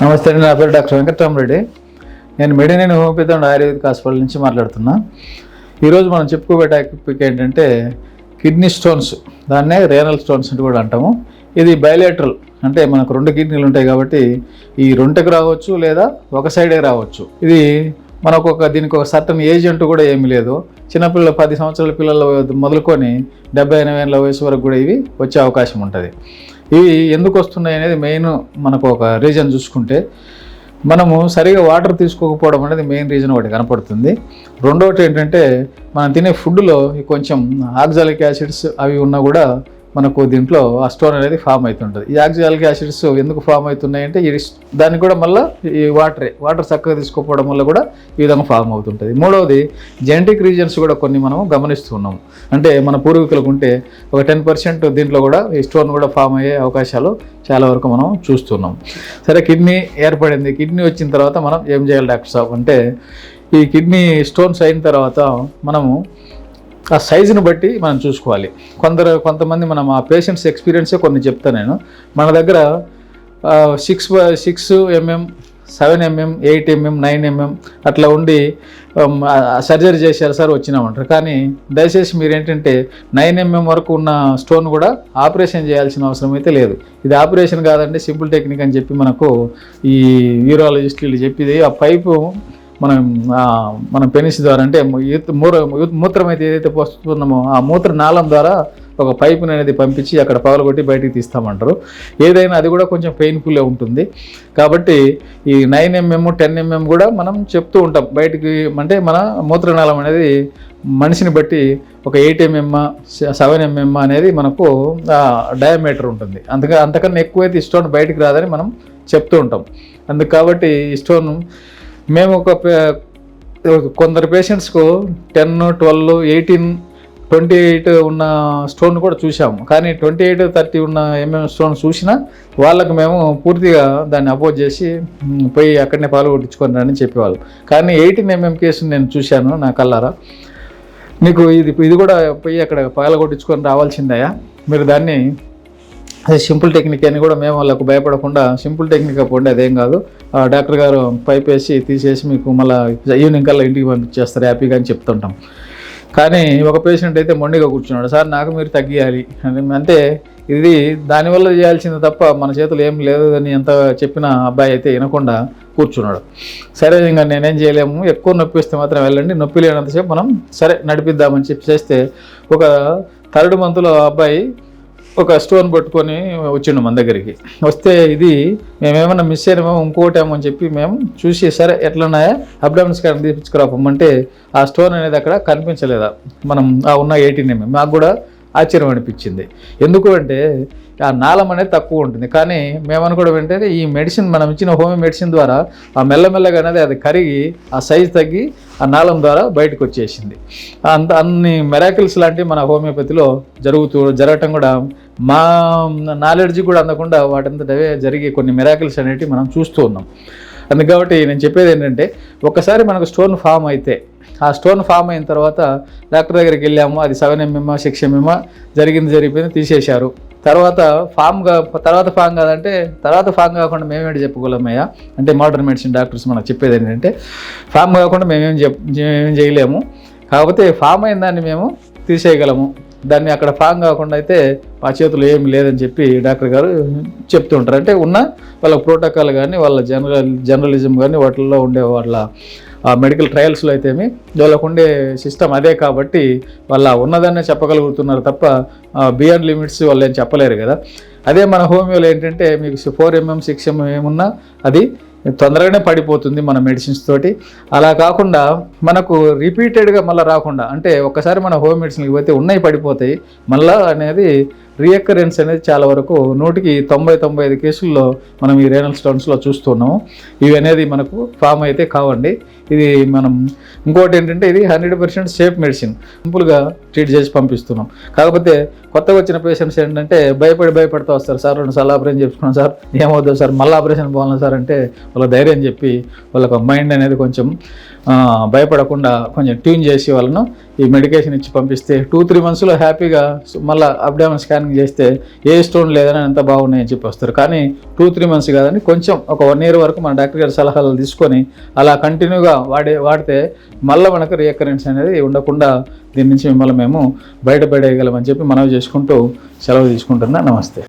నమస్తే అండి, నా పేరు డాక్టర్ వెంకటరామరెడ్డి. నేను Medineni homeopathy and ayurvedic hospital నుంచి మాట్లాడుతున్నా. ఈరోజు మనం చెప్పుకోబోయే టాపిక్ ఏంటంటే కిడ్నీ స్టోన్స్. దాన్నే రేనల్ స్టోన్స్ అని కూడా అంటాము. ఇది బయలేటరల్, అంటే మనకు 2 కిడ్నీలు ఉంటాయి కాబట్టి ఈ 2కి రావచ్చు లేదా ఒక సైడే రావచ్చు. ఇది మనకు దీనికి ఒక సర్టన్ ఏజ్ అంటూ కూడా ఏమీ లేదు. చిన్నపిల్లలు 10 సంవత్సరాల పిల్లలు మొదలుకొని 70-80 ఏళ్ళ వయసు వరకు కూడా ఇవి వచ్చే అవకాశం ఉంటుంది. ఇవి ఎందుకు వస్తున్నాయి అనేది మెయిన్ మనకు ఒక రీజన్ చూసుకుంటే, మనము సరిగా వాటర్ తీసుకోకపోవడం అనేది మెయిన్ రీజన్ ఒకటి కనపడుతుంది. రెండోటి ఏంటంటే మనం తినే ఫుడ్లో కొంచెం ఆక్సాలిక్ యాసిడ్స్ అవి ఉన్నా కూడా మనకు దీంట్లో ఆ స్టోన్ అనేది ఫామ్ అవుతుంటుంది. ఈ ఆక్సాలిక్ యాసిడ్స్ ఎందుకు ఫామ్ అవుతున్నాయంటే దానికి కూడా మళ్ళీ ఈ వాటర్ చక్కగా తీసుకోకపోవడం వల్ల కూడా ఈ విధంగా ఫామ్ అవుతుంటుంది. మూడవది జెనెటిక్ రీజన్స్ కూడా కొన్ని మనం గమనిస్తున్నాం. అంటే మన పూర్వీకులకు ఉంటే ఒక 10% దీంట్లో కూడా ఈ స్టోన్ కూడా ఫామ్ అయ్యే అవకాశాలు చాలా వరకు మనం చూస్తున్నాం. సరే, కిడ్నీ ఏర్పడింది. కిడ్నీ వచ్చిన తర్వాత మనం ఏం చేయాలి డాక్టర్ సాబ్ అంటే, ఈ కిడ్నీ స్టోన్స్ అయిన తర్వాత మనము ఆ సైజుని బట్టి మనం చూసుకోవాలి. కొంతమంది మనం ఆ పేషెంట్స్ ఎక్స్పీరియన్సే కొన్ని చెప్తాను నేను. మన దగ్గర 6 mm, 7 mm, 8 mm, 9 mm అట్లా ఉండి సర్జరీ చేశారు సార్ వచ్చినామంటారు. కానీ దయచేసి మీరు ఏంటంటే 9 mm వరకు ఉన్న స్టోన్ కూడా ఆపరేషన్ చేయాల్సిన అవసరం అయితే లేదు. ఇది ఆపరేషన్ కాదండి, సింపుల్ టెక్నిక్ అని చెప్పి మనకు ఈ యూరాలజిస్టులు చెప్పేది. ఆ పైపు మనం పెనిస్ ద్వారా, అంటే మూత్రం అయితే ఏదైతే పోస్తున్నామో ఆ మూత్ర నాళం ద్వారా ఒక పైపుని అనేది పంపించి అక్కడ పగలగొట్టి బయటికి తీస్తామంటారు. ఏదైనా అది కూడా కొంచెం పెయిన్ఫుల్గా ఉంటుంది. కాబట్టి ఈ 9 mm, 10 mm కూడా మనం చెప్తూ ఉంటాం బయటికి. అంటే మన మూత్రనాళం అనేది మనిషిని బట్టి ఒక 8 mm, 7 mm అనేది మనకు డయామీటర్ ఉంటుంది. అంతకన్నా ఎక్కువైతే ఈ స్టోన్ బయటికి రాదని మనం చెప్తూ ఉంటాం. కాబట్టి ఈ స్టోన్ మేము కొందరు పేషెంట్స్కు 10, 12, 18, 28 ఉన్న స్టోన్ కూడా చూసాము. కానీ 28, 30 ఉన్న స్టోన్ చూసినా వాళ్ళకు మేము పూర్తిగా దాన్ని అపోజ్ చేసి పోయి అక్కడనే పాలు కొట్టించుకొని అని చెప్పేవాళ్ళు. కానీ 18 mm కేసు నేను చూశాను నా కళ్ళారా. నీకు ఇది కూడా పోయి అక్కడ పాలు కొట్టించుకొని రావాల్సిందయా, మీరు దాన్ని అది సింపుల్ టెక్నిక్ అని కూడా మేము వాళ్ళకు భయపడకుండా సింపుల్ టెక్నిక్ పోండి, అదేం కాదు, డాక్టర్ గారు పైప్ వేసి తీసేసి మీకు మళ్ళీ ఈవినింగ్ కల్లా ఇంటికి పంపించేస్తారు హ్యాపీగా అని చెప్తుంటాం. కానీ ఒక పేషెంట్ అయితే మొండిగా కూర్చున్నాడు, సార్ నాకు మీరు తగ్గియాలి అంటే ఇది దానివల్ల చేయాల్సింది తప్ప మన చేతులు ఏం లేదు అని ఎంత చెప్పిన అబ్బాయి అయితే వినకుండా కూర్చున్నాడు. సరే, ఇంకా నేనేం చేయలేము, ఎక్కువ నొప్పి వస్తే మాత్రం వెళ్ళండి, నొప్పి లేనంతసేపు మనం సరే నడిపిద్దామని చెప్పి చేస్తే ఒక 3rd monthలో అబ్బాయి ఒక స్టోన్ పట్టుకొని వచ్చిండు మన దగ్గరికి. వస్తే ఇది మేమేమన్నా మిస్ అయినామో ఇంకోటేమో అని చెప్పి మేము చూసి సరే ఎట్లున్నాయా అబ్డామిన్ స్కాన్ తీపించుకురాపమ్మంటే ఆ స్టోన్ అనేది అక్కడ కనిపించలేదా మనం ఉన్న 18 mm. మాకు కూడా ఆశ్చర్యం అనిపించింది. ఎందుకు అంటే ఆ నాళం అనేది తక్కువ ఉంటుంది. కానీ మేమనుకోవడం ఏంటంటే ఈ మెడిసిన్ మనం ఇచ్చిన హోమియో మెడిసిన్ ద్వారా ఆ మెల్లమెల్లగా అనేది అది కరిగి ఆ సైజు తగ్గి ఆ నాళం ద్వారా బయటకు వచ్చేసింది. అన్ని మెరాకిల్స్ లాంటివి మన హోమియోపతిలో జరగటం కూడా మా నాలెడ్జ్ కూడా అందకుండా వాటంతటవే జరిగే కొన్ని మెరాకిల్స్ అనేటివి మనం చూస్తూ ఉన్నాం. కాబట్టి నేను చెప్పేది ఏంటంటే, ఒక్కసారి మనకు స్టోన్ ఫామ్ అయితే ఆ స్టోన్ ఫామ్ అయిన తర్వాత డాక్టర్ దగ్గరికి వెళ్ళాము, అది 7 mm, 6 mm జరిగిపోయింది, తీసేశారు. తర్వాత ఫామ్ కాదంటే తర్వాత ఫామ్ కాకుండా మేమేంటి చెప్పుకోలేమయ్యా అంటే మోడర్న్ మెడిసిన్ డాక్టర్స్ మనకు చెప్పేది ఏంటంటే, ఫామ్ కాకుండా మేమేం చేయలేము, కాకపోతే ఫామ్ అయిన దాన్ని మేము తీసేయగలము, దాన్ని అక్కడ ఫామ్ కాకుండా అయితే మా చేతులు ఏమి లేదని చెప్పి డాక్టర్ గారు చెప్తుంటారు. అంటే ఉన్న వాళ్ళ ప్రోటోకాల్ కానీ వాళ్ళ జర్నలిజం కానీ వాటిల్లో ఉండే వాళ్ళ మెడికల్ ట్రయల్స్లో అయితేమి వాళ్ళకు ఉండే సిస్టమ్ అదే. కాబట్టి వాళ్ళ ఉన్నదాన్నే చెప్పగలుగుతున్నారు తప్ప బియాండ్ లిమిట్స్ వాళ్ళు ఏం చెప్పలేరు కదా. అదే మన హోమియోలో ఏంటంటే మీకు 4 mm, 6 mm ఏమున్నా అది తొందరగానే పడిపోతుంది మన మెడిసిన్స్ తోటి. అలా కాకుండా మనకు రిపీటెడ్గా మళ్ళీ రాకుండా, అంటే ఒక్కసారి మన హోమ్ మెడిసిన్కి పోతే ఉన్నాయి పడిపోతాయి, మళ్ళీ అనేది రీఎక్కరెన్స్ అనేది చాలా వరకు 100కి 90-95 కేసుల్లో మనం ఈ రేనల్ స్టోన్స్లో చూస్తున్నాము. ఇవి అనేది మనకు ఫామ్ అయితే కావండి. ఇది మనం ఇంకోటి ఏంటంటే ఇది 100% సేఫ్ మెడిసిన్, సింపుల్గా ట్రీట్ చేసి పంపిస్తున్నాం. కాకపోతే కొత్తగా వచ్చిన పేషెంట్స్ ఏంటంటే భయపడుతూ వస్తారు, సార్ 2 సార్లు ఆపరేషన్ చేసుకున్నాం సార్, ఏమవుతుంది సార్, మళ్ళీ ఆపరేషన్ పోవాలి సార్ అంటే వాళ్ళ ధైర్యం చెప్పి వాళ్ళకు మైండ్ అనేది కొంచెం భయపడకుండా కొంచెం ట్యూన్ చేసి వాళ్ళను ఈ మెడికేషన్ ఇచ్చి పంపిస్తే 2-3 మంత్స్లో హ్యాపీగా మళ్ళీ అబ్డామిన్ స్కానింగ్ చేస్తే ఏ స్టోన్ లేదని ఎంత బాగున్నాయని చెప్పి వస్తారు. కానీ 2-3 మంత్స్ కాదని కొంచెం ఒక 1 year వరకు మన డాక్టర్ గారి సలహాలు తీసుకొని అలా కంటిన్యూగా వాడితే మళ్ళీ మనకు రీఅకరెన్స్ అనేది ఉండకుండా దీని నుంచి మిమ్మల్ని మేము బయటపడేయగలమని చెప్పి మనవి చేసుకుంటూ సెలవు తీసుకుంటున్నా. నమస్తే.